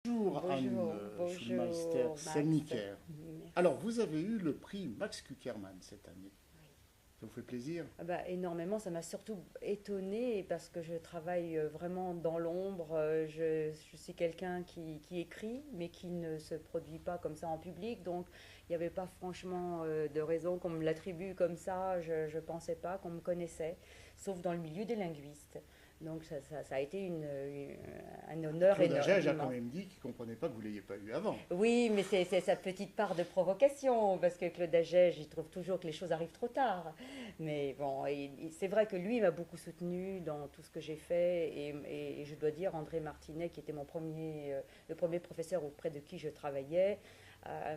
Bonjour Anne Schulmeister Bonjour Max. Selniker. Alors, Merci. vous avez eu le prix Max Kuckerman cette année. Ça vous fait plaisir? Ah bah, énormément, ça m'a surtout étonnée parce que je travaille vraiment dans l'ombre. Je suis quelqu'un qui écrit, mais qui ne se produit pas comme ça en public. Donc, il n'y avait pas franchement de raison qu'on me l'attribue comme ça. Je ne pensais pas qu'on me connaissait, sauf dans le milieu des linguistes. Donc, ça a été un honneur Claude Agege a quand immense. même dit qu'il ne comprenait pas que vous ne l'ayez pas eu avant. Oui, mais c'est sa petite part de provocation, parce que Claude Agege, il trouve toujours que les choses arrivent trop tard. Mais bon, c'est vrai que lui m'a beaucoup soutenu dans tout ce que j'ai fait, et je dois dire, André Martinet, qui était le premier professeur auprès de qui je travaillais,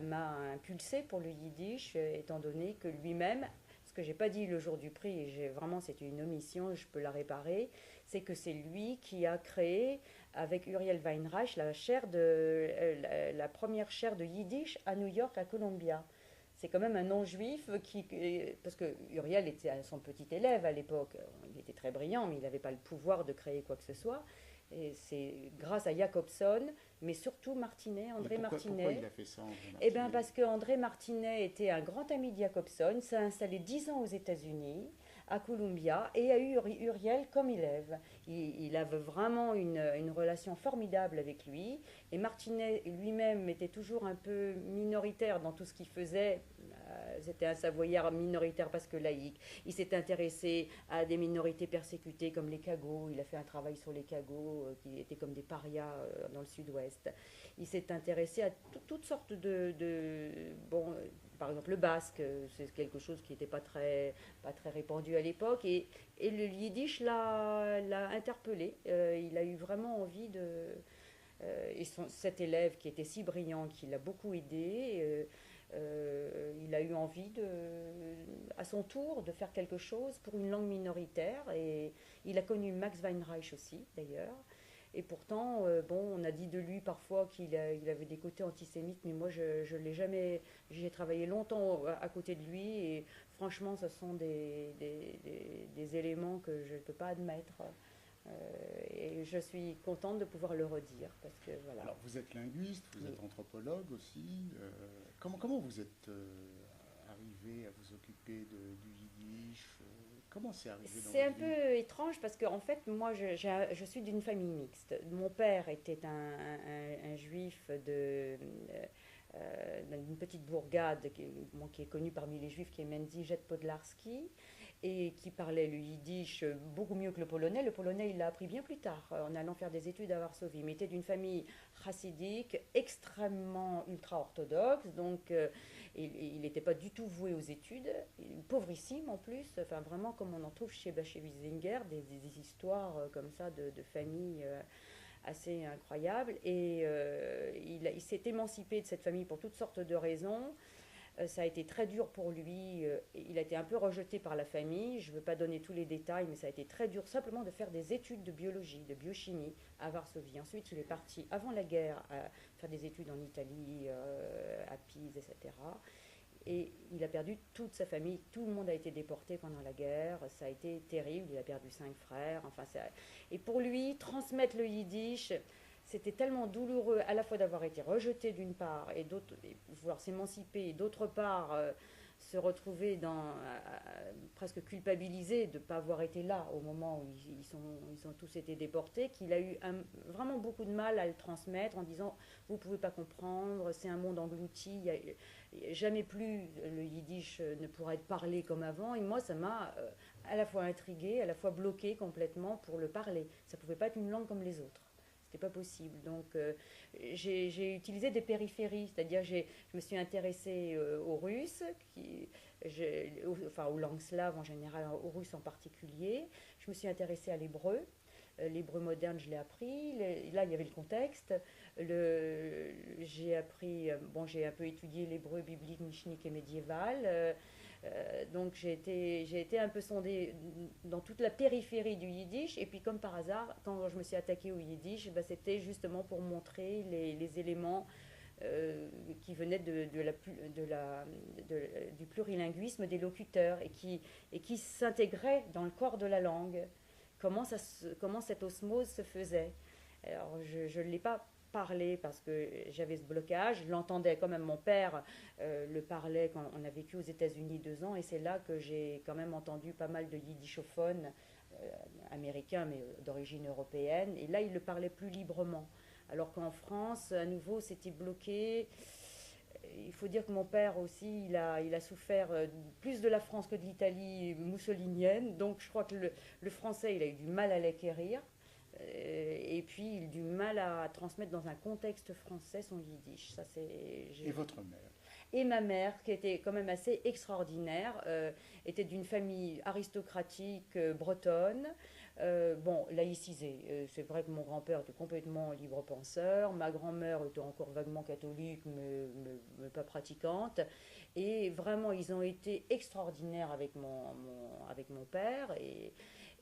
m'a impulsé pour le yiddish, étant donné que lui-même, ce que j'ai pas dit le jour du prix, et vraiment c'était une omission, je peux la réparer, c'est que c'est lui qui a créé avec Uriel Weinreich la première chaire de yiddish à New York, à Columbia. C'est quand même un non-juif parce que Uriel était son petit élève à l'époque. Il était très brillant, mais il n'avait pas le pouvoir de créer quoi que ce soit. Et c'est grâce à Jacobson, mais surtout Martinet, Mais André pourquoi il Martinet. a fait ça, André Eh bien, Martinet? parce que André Martinet était un grand ami de Jacobson, s'est installé 10 ans aux États-Unis, à Columbia, et a eu Uriel comme élève. Il avait vraiment une relation formidable avec lui, et Martinet lui-même était toujours un peu minoritaire dans tout ce qu'il faisait. C'était un Savoyard minoritaire parce que laïque. Il s'est intéressé à des minorités persécutées comme les Cagots. Il a fait un travail sur les Cagots qui étaient comme des parias dans le sud-ouest. Il s'est intéressé à toutes sortes bon, par exemple le basque, c'est quelque chose qui n'était pas très répandu à l'époque, et le yiddish l'a interpellé. Il a eu vraiment envie cet élève qui était si brillant, qui l'a beaucoup aidé, il a eu envie à son tour de faire quelque chose pour une langue minoritaire, et il a connu Max Weinreich aussi d'ailleurs. Et pourtant, bon, on a dit de lui parfois il avait des côtés antisémites, mais moi je l'ai jamais. J'ai travaillé longtemps à côté de lui, et franchement, ce sont des éléments que je ne peux pas admettre. Et je suis contente de pouvoir le redire parce que voilà. Alors, vous êtes linguiste, vous Oui. êtes anthropologue aussi. Comment vous êtes arrivé à vous occuper du yiddish? Comment c'est arrivé dans C'est votre un vie? peu étrange parce qu'en fait, moi, je suis d'une famille mixte. Mon père était un juif d'une petite bourgade bon, qui est connue parmi les juifs, qui est Menzijet Podlarski, et qui parlait le yiddish beaucoup mieux que le polonais. Le polonais, il l'a appris bien plus tard, en allant faire des études à Varsovie. Mais il était d'une famille chassidique, extrêmement ultra-orthodoxe, donc il n'était pas du tout voué aux études, pauvrissime en plus, enfin vraiment comme on en trouve chez Bashevis-Singer, des histoires comme ça de familles assez incroyables. Et il s'est émancipé de cette famille pour toutes sortes de raisons. Ça a été très dur pour lui. Il a été un peu rejeté par la famille. Je ne veux pas donner tous les détails, mais ça a été très dur simplement de faire des études de biologie, de biochimie à Varsovie. Ensuite, il est parti avant la guerre à faire des études en Italie, à Pise, etc. Et il a perdu toute sa famille. Tout le monde a été déporté pendant la guerre. Ça a été terrible. Il a perdu 5 frères. Enfin, et pour lui, transmettre le yiddish, c'était tellement douloureux à la fois d'avoir été rejeté d'une part et pouvoir s'émanciper, et d'autre part se retrouver presque culpabilisé de ne pas avoir été là au moment où ils ont tous été déportés, qu'il a eu vraiment beaucoup de mal à le transmettre en disant vous ne pouvez pas comprendre, c'est un monde englouti, jamais plus le yiddish ne pourra être parlé comme avant. Et moi, ça m'a à la fois intrigué, à la fois bloqué complètement pour le parler. Ça ne pouvait pas être une langue comme les autres. C'était pas possible. Donc, j'ai utilisé des périphéries, c'est-à-dire je me suis intéressée aux Russes, enfin aux langues slaves en général, aux Russes en particulier. Je me suis intéressée à l'hébreu. L'hébreu moderne, je l'ai appris. Là, il y avait le contexte. J'ai appris, bon, j'ai un peu étudié l'hébreu biblique, michnique et médiéval. Donc j'ai été un peu sondée dans toute la périphérie du yiddish, et puis comme par hasard, quand je me suis attaquée au yiddish, bah, c'était justement pour montrer les éléments qui venaient du plurilinguisme des locuteurs, et qui s'intégraient dans le corps de la langue, comment cette osmose se faisait. Alors je ne l'ai pas parler parce que j'avais ce blocage. Je l'entendais quand même, mon père le parlait quand on a vécu aux États-Unis 2 ans, et c'est là que j'ai quand même entendu pas mal de yiddishophones américains, mais d'origine européenne. Et là, il le parlait plus librement. Alors qu'en France, à nouveau, c'était bloqué. Il faut dire que mon père aussi, il a souffert plus de la France que de l'Italie mussolinienne. Donc je crois que le français, il a eu du mal à l'acquérir. Et puis, il a eu du mal à transmettre dans un contexte français son yiddish. Ça, Et votre mère? et ma mère, qui était quand même assez extraordinaire, était d'une famille aristocratique bretonne, bon, laïcisée. C'est vrai que mon grand-père était complètement libre penseur, ma grand-mère était encore vaguement catholique, mais pas pratiquante. Et vraiment, ils ont été extraordinaires avec avec mon père.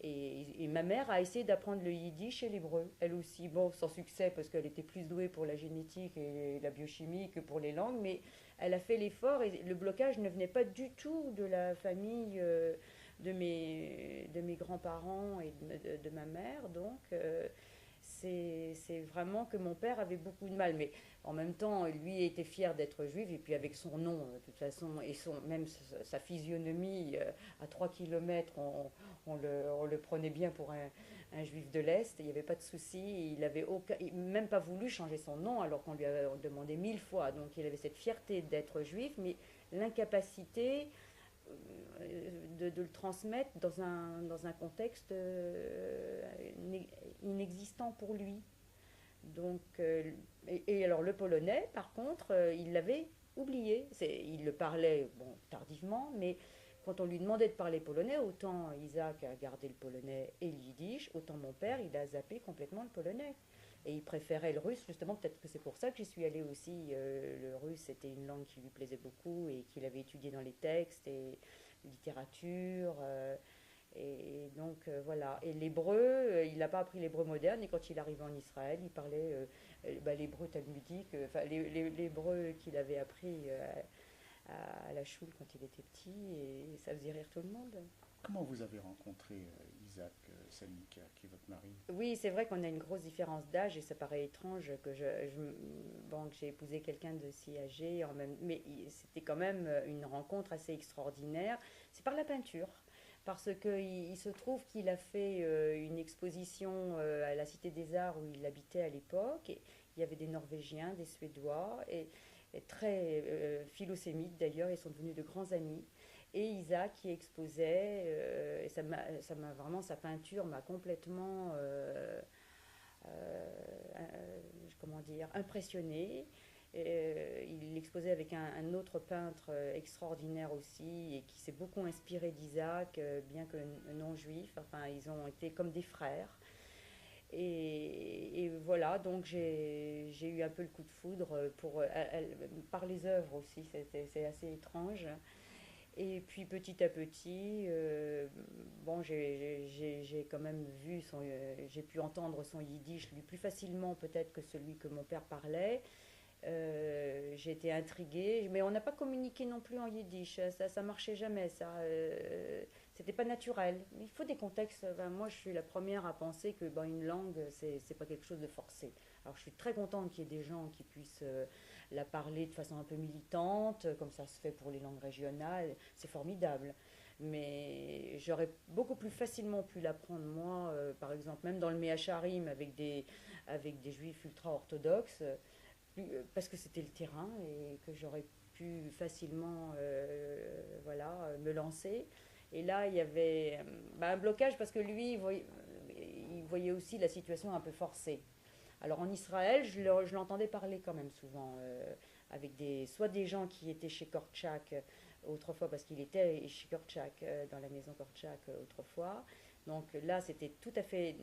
Et ma mère a essayé d'apprendre le yiddish et l'hébreu, elle aussi. Bon, sans succès, parce qu'elle était plus douée pour la génétique et la biochimie que pour les langues, mais elle a fait l'effort, et le blocage ne venait pas du tout de la famille de mes grands-parents et de ma mère. Donc, c'est vraiment que mon père avait beaucoup de mal. Mais en même temps, lui était fier d'être juif, et puis avec son nom, de toute façon, et même sa physionomie, à 3 kilomètres, on le prenait bien pour un juif de l'Est, il n'y avait pas de souci. Il n'avait même pas voulu changer son nom, alors qu'on lui avait demandé 1000 fois. Donc il avait cette fierté d'être juif, mais l'incapacité de le transmettre dans un contexte inexistant pour lui. Donc, et alors le polonais, par contre, il l'avait oublié. Il le parlait, bon, tardivement, mais quand on lui demandait de parler polonais, autant Isaac a gardé le polonais et le yiddish, autant mon père, il a zappé complètement le polonais. Et il préférait le russe, justement, peut-être que c'est pour ça que j'y suis allée aussi. Le russe, c'était une langue qui lui plaisait beaucoup et qu'il avait étudié dans les textes et littérature. Et donc voilà. Et l'hébreu, il n'a pas appris l'hébreu moderne, et quand il arrivait en Israël, il parlait l'hébreu talmudique, enfin l'hébreu qu'il avait appris à la choule quand il était petit, et ça faisait rire tout le monde. Comment vous avez rencontré Isaac Salmika, qui est votre mari? Oui, c'est vrai qu'on a une grosse différence d'âge, et ça paraît étrange que bon, que j'ai épousé quelqu'un de si âgé, mais c'était quand même une rencontre assez extraordinaire. C'est par la peinture. Parce qu'il se trouve qu'il a fait une exposition à la Cité des Arts où il habitait à l'époque. Et il y avait des Norvégiens, des Suédois, et très philosémites d'ailleurs, ils sont devenus de grands amis. Et Isaac qui exposait, et vraiment, sa peinture m'a complètement, comment dire, impressionnée. Il exposait avec un autre peintre extraordinaire aussi, et qui s'est beaucoup inspiré d'Isaac, bien que non juif. Enfin, ils ont été comme des frères. Et voilà, donc j'ai eu un peu le coup de foudre par les œuvres aussi, c'est assez étrange. Et puis petit à petit, bon, j'ai quand même j'ai pu entendre son yiddish lui plus facilement peut-être que celui que mon père parlait. J'ai été intriguée, mais on n'a pas communiqué non plus en yiddish, ça marchait jamais, ça. C'était pas naturel. Il faut des contextes. Ben, moi, je suis la première à penser que ben, une langue, c'est pas quelque chose de forcé. Alors, je suis très contente qu'il y ait des gens qui puissent la parler de façon un peu militante, comme ça se fait pour les langues régionales. C'est formidable. Mais j'aurais beaucoup plus facilement pu l'apprendre, moi, par exemple, même dans le Méhacharim, avec des juifs ultra-orthodoxes, parce que c'était le terrain et que j'aurais pu facilement voilà, me lancer. Et là, il y avait un blocage parce que lui, il voyait aussi la situation un peu forcée. Alors en Israël, je l'entendais parler quand même souvent, avec soit des gens qui étaient chez Kortchak autrefois, parce qu'il était chez Kortchak, dans la maison Kortchak autrefois. Donc là, c'était tout à fait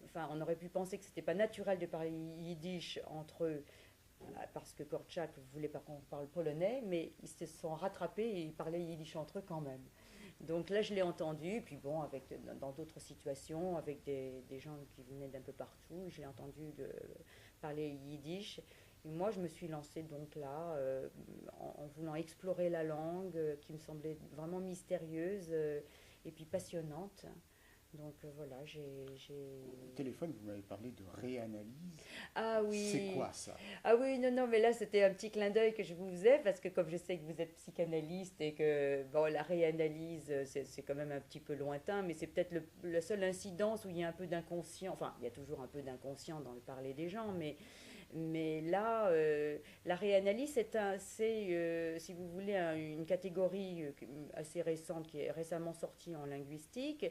enfin, on aurait pu penser que c'était pas naturel de parler yiddish entre eux, parce que Kortchak voulait pas qu'on parle polonais, mais ils se sont rattrapés et ils parlaient yiddish entre eux quand même. Donc là, je l'ai entendu, puis bon, dans d'autres situations, avec des gens qui venaient d'un peu partout, je l'ai entendu parler yiddish. Et moi, je me suis lancée donc là, en voulant explorer la langue, qui me semblait vraiment mystérieuse, et puis passionnante. Donc voilà, Au téléphone, vous m'avez parlé de réanalyse. Ah C'est oui, quoi ça? ah oui, non, non, mais là c'était un petit clin d'œil que je vous faisais parce que comme je sais que vous êtes psychanalyste et que bon, la réanalyse c'est quand même un petit peu lointain, mais c'est peut-être la seule incidence où il y a un peu d'inconscient, enfin il y a toujours un peu d'inconscient dans le parler des gens, mais là la réanalyse c'est si vous voulez une catégorie assez récente qui est récemment sortie en linguistique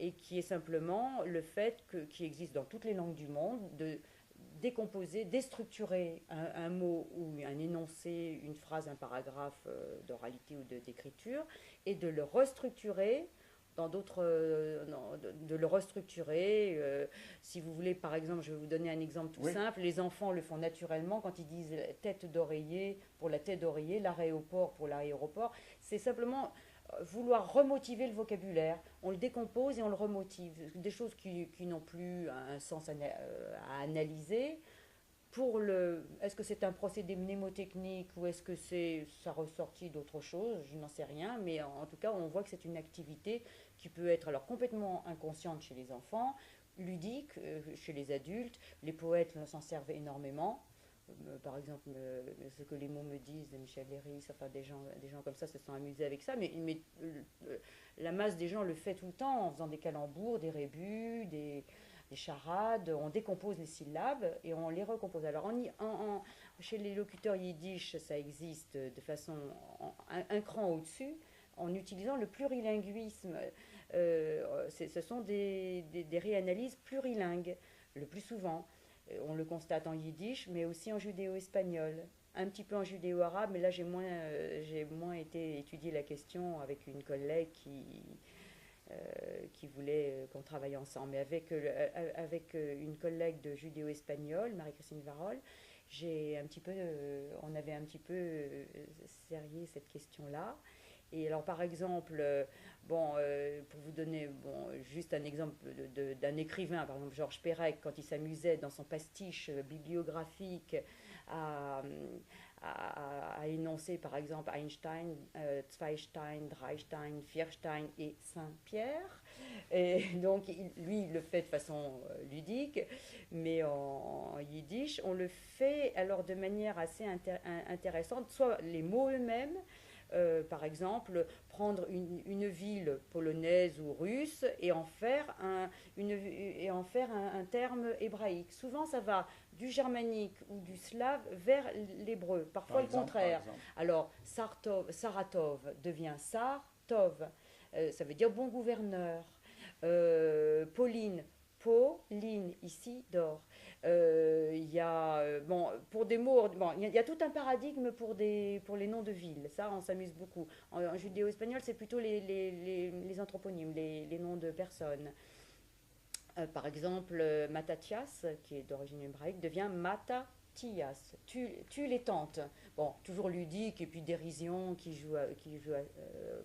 et qui est simplement le fait qui existe dans toutes les langues du monde de décomposer, déstructurer un mot ou un énoncé, une phrase, un paragraphe d'oralité ou d'écriture, et de le restructurer dans d'autres, de le restructurer. Si vous voulez, par exemple, je vais vous donner un exemple tout Oui, simple. Les enfants le font naturellement quand ils disent tête d'oreiller pour la tête d'oreiller, l'aéroport pour l'aéroport. C'est simplement vouloir remotiver le vocabulaire. On le décompose et on le remotive. Des choses qui n'ont plus un sens à analyser. Est-ce que c'est un procédé mnémotechnique ou est-ce que ça ressortit d'autre chose? Je n'en sais rien, mais en tout cas, on voit que c'est une activité qui peut être alors complètement inconsciente chez les enfants, ludique chez les adultes. Les poètes s'en servent énormément. Par exemple, ce que les mots me disent de Michel Léris, enfin des gens comme ça se sont amusés avec ça, mais la masse des gens le fait tout le temps en faisant des calembours, des rébus, des charades, on décompose les syllabes et on les recompose. Alors chez les locuteurs yiddish, ça existe de façon un cran au-dessus, en utilisant le plurilinguisme. Ce sont des réanalyses plurilingues, le plus souvent. On le constate en yiddish, mais aussi en judéo-espagnol. Un petit peu en judéo-arabe, mais là j'ai moins été étudier la question avec une collègue qui voulait qu'on travaille ensemble. Mais avec une collègue de judéo-espagnol, Marie-Christine Varol, on avait un petit peu serré cette question-là. Et alors, par exemple, pour vous donner juste un exemple d'un écrivain, par exemple Georges Perec, quand il s'amusait dans son pastiche bibliographique à, à énoncer, par exemple, Einstein, Zweistein, Dreistein, Vierstein et Saint-Pierre. Et donc, lui, il le fait de façon ludique, mais en yiddish, on le fait alors de manière assez intéressante, soit les mots eux-mêmes, par exemple, prendre une ville polonaise ou russe et en faire un terme hébraïque. Souvent, ça va du germanique ou du slave vers l'hébreu, parfois le par contraire. exemple. Alors, Saratov devient Sartov, ça veut dire bon gouverneur. Pauline, Pauline, ici, d'or. Il y a, pour des mots, il y a tout un paradigme pour les noms de villes. Ça, on s'amuse beaucoup. En judéo-espagnol, c'est plutôt les anthroponymes, les noms de personnes. Par exemple, Matatias, qui est d'origine hébraïque, devient Matatias. Tu les tantes. Bon, toujours ludique et puis dérision qui joue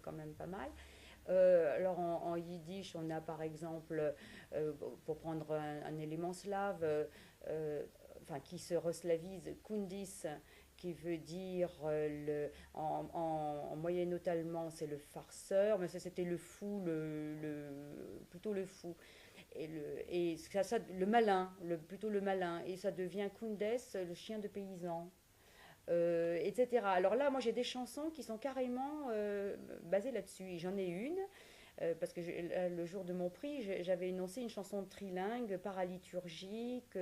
quand même pas mal. Alors en yiddish, on a par exemple, pour prendre un élément slave, enfin qui se reslavise, kundis, qui veut dire en moyen-allemand c'est le farceur, mais ça c'était le fou, plutôt le fou. Et le malin, plutôt le malin, et ça devient Kundes, le chien de paysan. Etc. Alors là, moi j'ai des chansons qui sont carrément basées là-dessus. Et j'en ai une, parce que le jour de mon prix, j'avais énoncé une chanson trilingue, paraliturgique,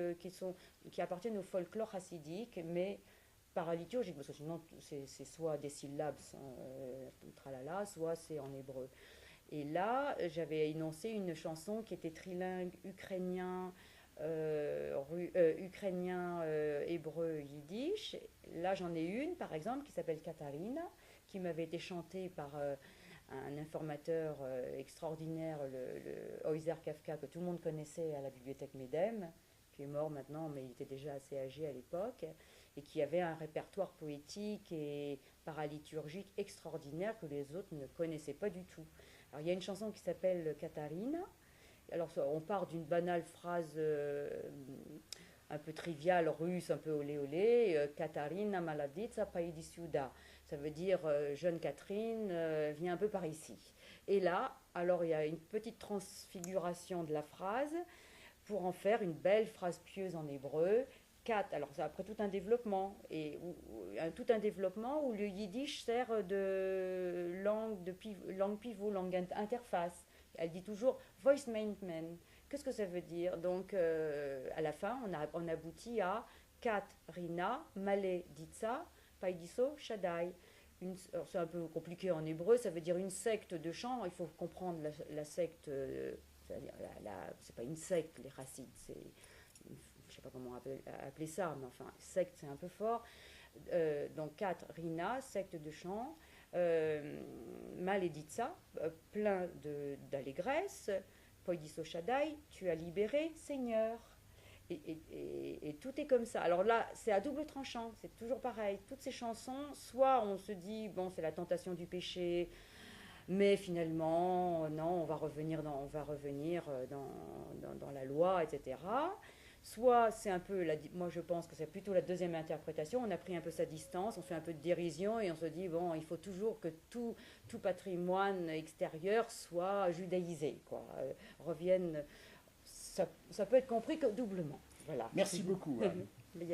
qui appartiennent au folklore chassidique, mais paraliturgique, parce que sinon c'est soit des syllabes tralala, soit c'est en hébreu. Et là, j'avais énoncé une chanson qui était trilingue ukrainien, hébreu, yiddish. Là, j'en ai une, par exemple, qui s'appelle Katharina, qui m'avait été chantée par un informateur extraordinaire, le Oizer Kafka, que tout le monde connaissait à la bibliothèque Médem, qui est mort maintenant, mais il était déjà assez âgé à l'époque, et qui avait un répertoire poétique et paraliturgique extraordinaire que les autres ne connaissaient pas du tout. Alors, il y a une chanson qui s'appelle Katharina. Alors, on part d'une banale phrase un peu triviale russe, un peu olé olé, Katharina maladica paidisiuda. Ça veut dire jeune Catherine, viens un peu par ici. Et là, alors il y a une petite transfiguration de la phrase pour en faire une belle phrase pieuse en hébreu. 4, alors c'est après tout un développement, tout un développement où le yiddish sert de langue pivot, langue interface. Elle dit toujours voice maintenance. Qu'est-ce que ça veut dire? Donc à la fin, on aboutit à 4 Rina, Malé, Ditsa, Paidiso, Shaddai. C'est un peu compliqué en hébreu, ça veut dire une secte de chant. Il faut comprendre la secte, c'est pas une secte, les racides, c'est je ne sais pas comment appeler ça, mais enfin, secte, c'est un peu fort. Donc 4, Rina, secte de chant, Maleditsa, plein d'allégresse, Poidiso Shaddai, tu as libéré, Seigneur. Et tout est comme ça. Alors là, c'est à double tranchant, c'est toujours pareil. Toutes ces chansons, soit on se dit, bon, c'est la tentation du péché, mais finalement, non, on va revenir dans la loi, etc. Soit c'est un peu, moi je pense que c'est plutôt la deuxième interprétation, on a pris un peu sa distance, on fait un peu de dérision et on se dit, bon, il faut toujours que tout patrimoine extérieur soit judaïsé, quoi, revienne, ça peut être compris que doublement. Voilà. Merci beaucoup, Anne. Mais il y a